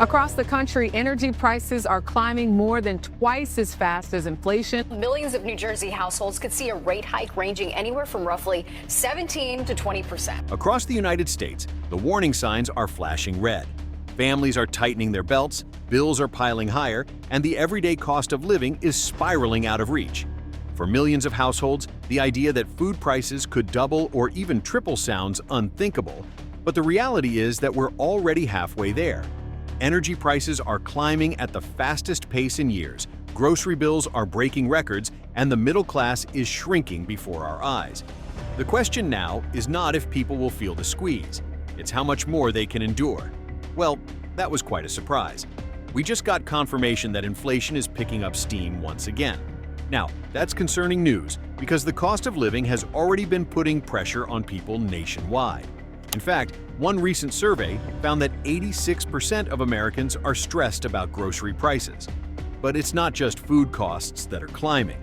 Across the country, energy prices are climbing more than twice as fast as inflation. Millions of New Jersey households could see a rate hike ranging anywhere from roughly 17 to 20%. Across the United States, the warning signs are flashing red. Families are tightening their belts, bills are piling higher, and the everyday cost of living is spiraling out of reach. For millions of households, the idea that food prices could double or even triple sounds unthinkable, but the reality is that we're already halfway there. Energy prices are climbing at the fastest pace in years, grocery bills are breaking records, and the middle class is shrinking before our eyes. The question now is not if people will feel the squeeze, it's how much more they can endure. Well, that was quite a surprise. We just got confirmation that inflation is picking up steam once again. Now, that's concerning news because the cost of living has already been putting pressure on people nationwide. In fact, one recent survey found that 86% of Americans are stressed about grocery prices. But it's not just food costs that are climbing.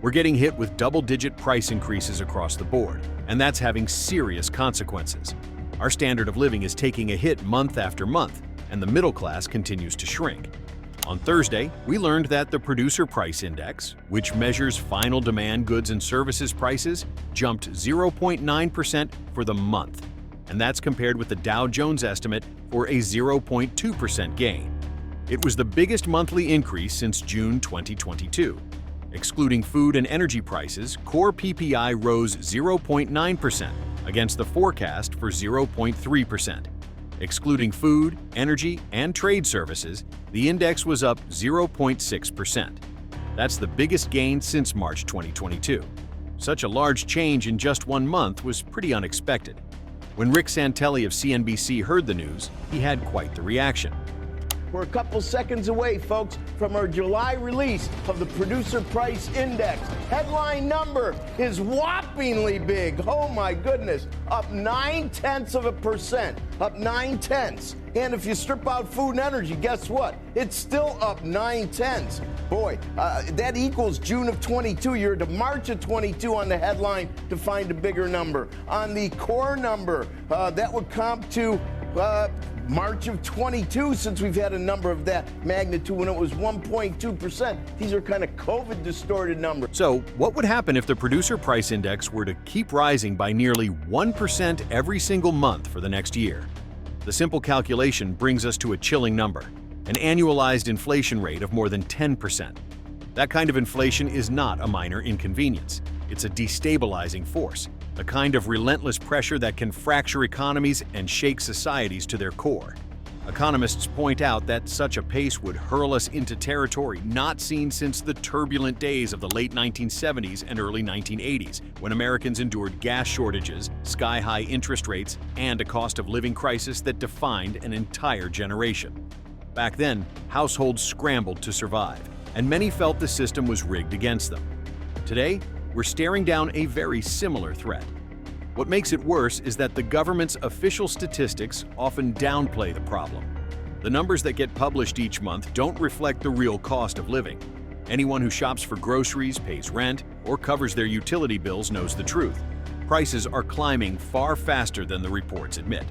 We're getting hit with double-digit price increases across the board, and that's having serious consequences. Our standard of living is taking a hit month after month, and the middle class continues to shrink. On Thursday, we learned that the Producer Price Index, which measures final demand goods and services prices, jumped 0.9% for the month. And that's compared with the Dow Jones estimate for a 0.2% gain. It was the biggest monthly increase since June 2022. Excluding food and energy prices, core PPI rose 0.9% against the forecast for 0.3%. Excluding food, energy, and trade services, the index was up 0.6%. That's the biggest gain since March 2022. Such a large change in just 1 month was pretty unexpected. When Rick Santelli of CNBC heard the news, he had quite the reaction. We're a couple seconds away, folks, from our July release of the Producer Price Index. Headline number is whoppingly big. Oh, my goodness. Up 0.9%. Up 0.9. And if you strip out food and energy, guess what? It's still up 0.9. Boy, that equals June of 22. You're to March of 22 on the headline to find a bigger number. On the core number, that would comp to March of 22, since we've had a number of that magnitude when it was 1.2%. These are kind of COVID-distorted numbers. So, what would happen if the Producer Price Index were to keep rising by nearly 1% every single month for the next year? The simple calculation brings us to a chilling number, an annualized inflation rate of more than 10%. That kind of inflation is not a minor inconvenience. It's a destabilizing force, the kind of relentless pressure that can fracture economies and shake societies to their core. Economists point out that such a pace would hurl us into territory not seen since the turbulent days of the late 1970s and early 1980s, when Americans endured gas shortages, sky-high interest rates, and a cost of living crisis that defined an entire generation. Back then, households scrambled to survive, and many felt the system was rigged against them. Today, we're staring down a very similar threat. What makes it worse is that the government's official statistics often downplay the problem. The numbers that get published each month don't reflect the real cost of living. Anyone who shops for groceries, pays rent, or covers their utility bills knows the truth. Prices are climbing far faster than the reports admit.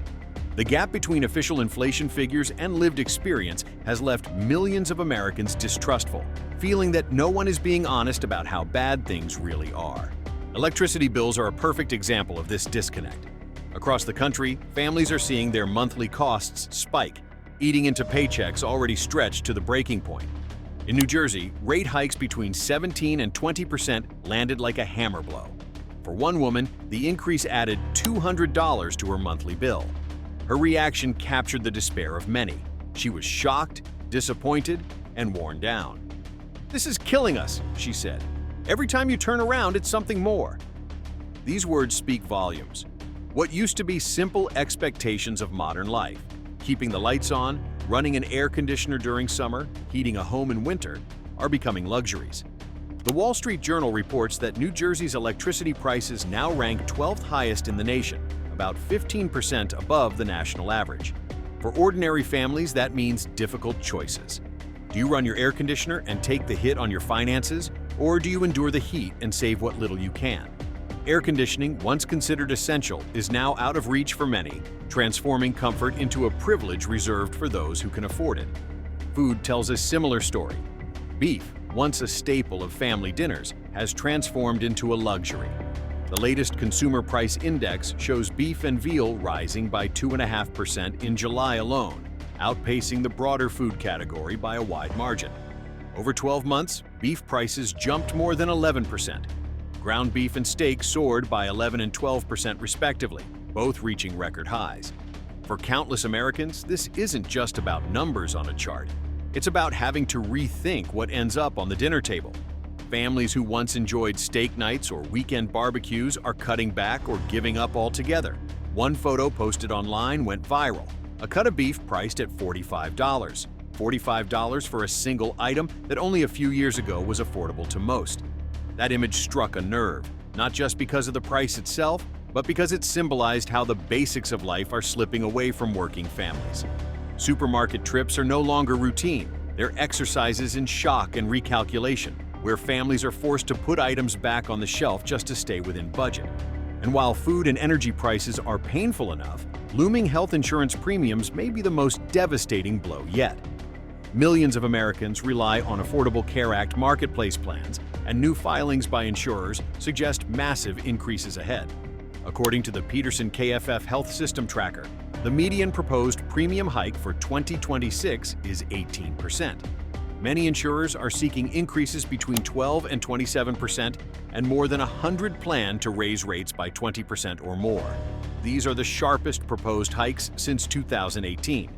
The gap between official inflation figures and lived experience has left millions of Americans distrustful, feeling that no one is being honest about how bad things really are. Electricity bills are a perfect example of this disconnect. Across the country, families are seeing their monthly costs spike, eating into paychecks already stretched to the breaking point. In New Jersey, rate hikes between 17 and 20% landed like a hammer blow. For one woman, the increase added $200 to her monthly bill. Her reaction captured the despair of many. She was shocked, disappointed, and worn down. "This is killing us," she said. "Every time you turn around, it's something more." These words speak volumes. What used to be simple expectations of modern life, keeping the lights on, running an air conditioner during summer, heating a home in winter, are becoming luxuries. The Wall Street Journal reports that New Jersey's electricity prices now rank 12th highest in the nation, about 15% above the national average. For ordinary families, that means difficult choices. Do you run your air conditioner and take the hit on your finances, or do you endure the heat and save what little you can? Air conditioning, once considered essential, is now out of reach for many, transforming comfort into a privilege reserved for those who can afford it. Food tells a similar story. Beef, once a staple of family dinners, has transformed into a luxury. The latest consumer price index shows beef and veal rising by 2.5% in July alone, outpacing the broader food category by a wide margin. Over 12 months, beef prices jumped more than 11%. Ground beef and steak soared by 11 and 12% respectively, both reaching record highs. For countless Americans, this isn't just about numbers on a chart. It's about having to rethink what ends up on the dinner table. Families who once enjoyed steak nights or weekend barbecues are cutting back or giving up altogether. One photo posted online went viral. A cut of beef priced at $45. $45 for a single item that only a few years ago was affordable to most. That image struck a nerve, not just because of the price itself, but because it symbolized how the basics of life are slipping away from working families. Supermarket trips are no longer routine. They're exercises in shock and recalculation, where families are forced to put items back on the shelf just to stay within budget. And while food and energy prices are painful enough, looming health insurance premiums may be the most devastating blow yet. Millions of Americans rely on Affordable Care Act marketplace plans, and new filings by insurers suggest massive increases ahead. According to the Peterson KFF Health System Tracker, the median proposed premium hike for 2026 is 18%. Many insurers are seeking increases between 12 and 27%, and more than 100 plan to raise rates by 20% or more. These are the sharpest proposed hikes since 2018.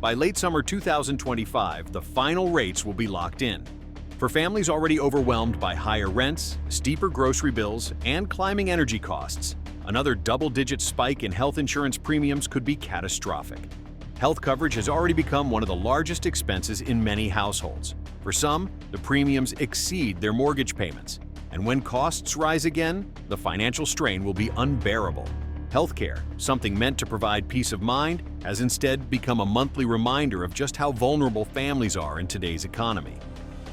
By late summer 2025, the final rates will be locked in. For families already overwhelmed by higher rents, steeper grocery bills, and climbing energy costs, another double-digit spike in health insurance premiums could be catastrophic. Health coverage has already become one of the largest expenses in many households. For some, the premiums exceed their mortgage payments. And when costs rise again, the financial strain will be unbearable. Healthcare, something meant to provide peace of mind, has instead become a monthly reminder of just how vulnerable families are in today's economy.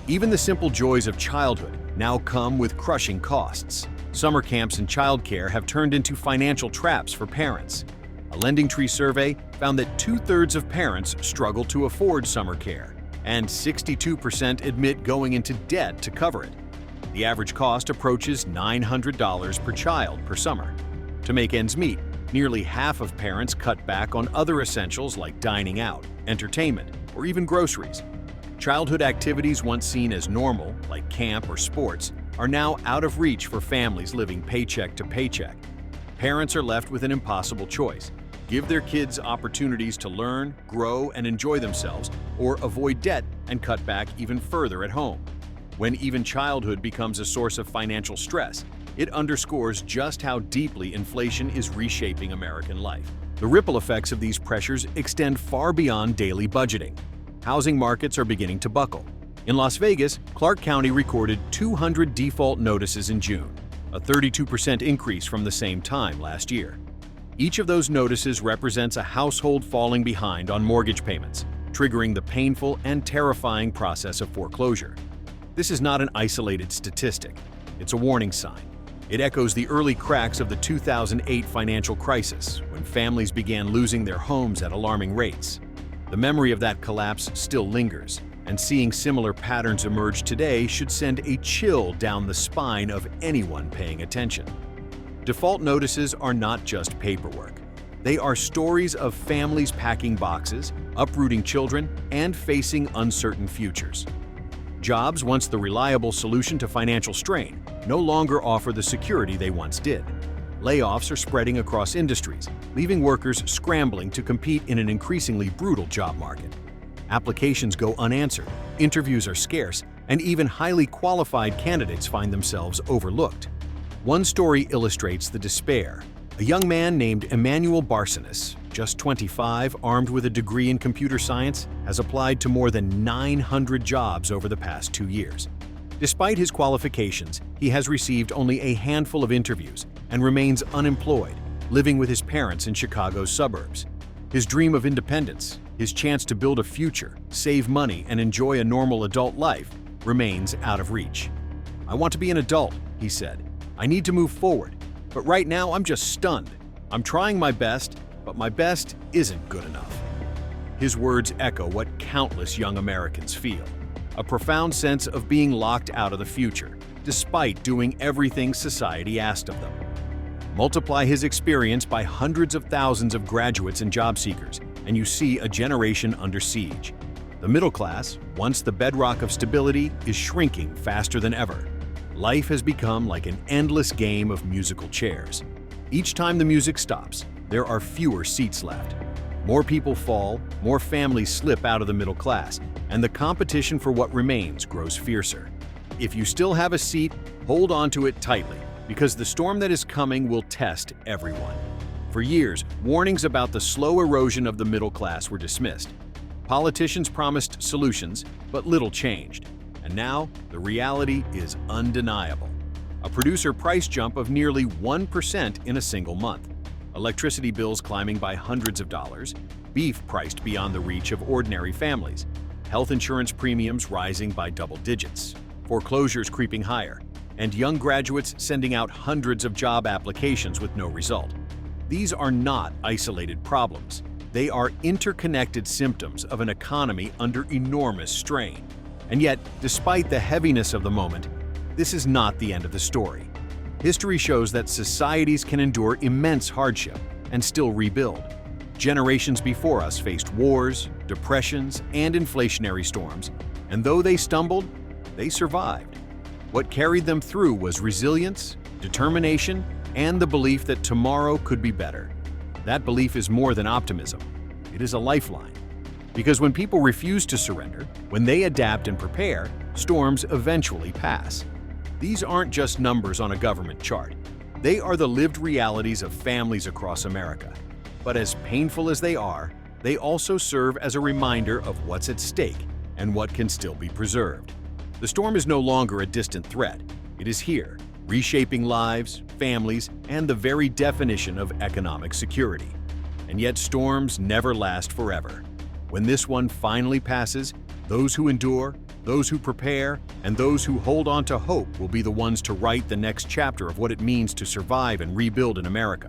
Even the simple joys of childhood now come with crushing costs. Summer camps and childcare have turned into financial traps for parents. A LendingTree survey found that 2/3 of parents struggle to afford summer care, and 62% admit going into debt to cover it. The average cost approaches $900 per child per summer. To make ends meet, nearly half of parents cut back on other essentials like dining out, entertainment, or even groceries. Childhood activities once seen as normal, like camp or sports, are now out of reach for families living paycheck to paycheck. Parents are left with an impossible choice: give their kids opportunities to learn, grow, and enjoy themselves, or avoid debt and cut back even further at home. When even childhood becomes a source of financial stress, it underscores just how deeply inflation is reshaping American life. The ripple effects of these pressures extend far beyond daily budgeting. Housing markets are beginning to buckle. In Las Vegas, Clark County recorded 200 default notices in June, a 32% increase from the same time last year. Each of those notices represents a household falling behind on mortgage payments, triggering the painful and terrifying process of foreclosure. This is not an isolated statistic. It's a warning sign. It echoes the early cracks of the 2008 financial crisis, when families began losing their homes at alarming rates. The memory of that collapse still lingers, and seeing similar patterns emerge today should send a chill down the spine of anyone paying attention. Default notices are not just paperwork. They are stories of families packing boxes, uprooting children, and facing uncertain futures. Jobs, once the reliable solution to financial strain, no longer offer the security they once did. Layoffs are spreading across industries, leaving workers scrambling to compete in an increasingly brutal job market. Applications go unanswered, interviews are scarce, and even highly qualified candidates find themselves overlooked. One story illustrates the despair. A young man named Emmanuel Barcenas, just 25, armed with a degree in computer science, has applied to more than 900 jobs over the past 2 years. Despite his qualifications, he has received only a handful of interviews and remains unemployed, living with his parents in Chicago's suburbs. His dream of independence, his chance to build a future, save money, and enjoy a normal adult life remains out of reach. "I want to be an adult," he said. "I need to move forward. But right now, I'm just stunned. I'm trying my best, but my best isn't good enough. His words echo what countless young Americans feel, a profound sense of being locked out of the future, despite doing everything society asked of them. Multiply his experience by hundreds of thousands of graduates and job seekers, and you see a generation under siege. The middle class, once the bedrock of stability, is shrinking faster than ever. Life has become like an endless game of musical chairs. Each time the music stops, there are fewer seats left. More people fall, more families slip out of the middle class, and the competition for what remains grows fiercer. If you still have a seat, hold on to it tightly, because the storm that is coming will test everyone. For years, warnings about the slow erosion of the middle class were dismissed. Politicians promised solutions, but little changed. And now, the reality is undeniable. A producer price jump of nearly 1% in a single month. Electricity bills climbing by hundreds of dollars, beef priced beyond the reach of ordinary families, health insurance premiums rising by double digits, foreclosures creeping higher, and young graduates sending out hundreds of job applications with no result. These are not isolated problems. They are interconnected symptoms of an economy under enormous strain. And yet, despite the heaviness of the moment, this is not the end of the story. History shows that societies can endure immense hardship and still rebuild. Generations before us faced wars, depressions, and inflationary storms, and though they stumbled, they survived. What carried them through was resilience, determination, and the belief that tomorrow could be better. That belief is more than optimism. It is a lifeline. Because when people refuse to surrender, when they adapt and prepare, storms eventually pass. These aren't just numbers on a government chart. They are the lived realities of families across America. But as painful as they are, they also serve as a reminder of what's at stake and what can still be preserved. The storm is no longer a distant threat. It is here, reshaping lives, families, and the very definition of economic security. And yet storms never last forever. When this one finally passes, those who endure, those who prepare, and those who hold on to hope will be the ones to write the next chapter of what it means to survive and rebuild in America.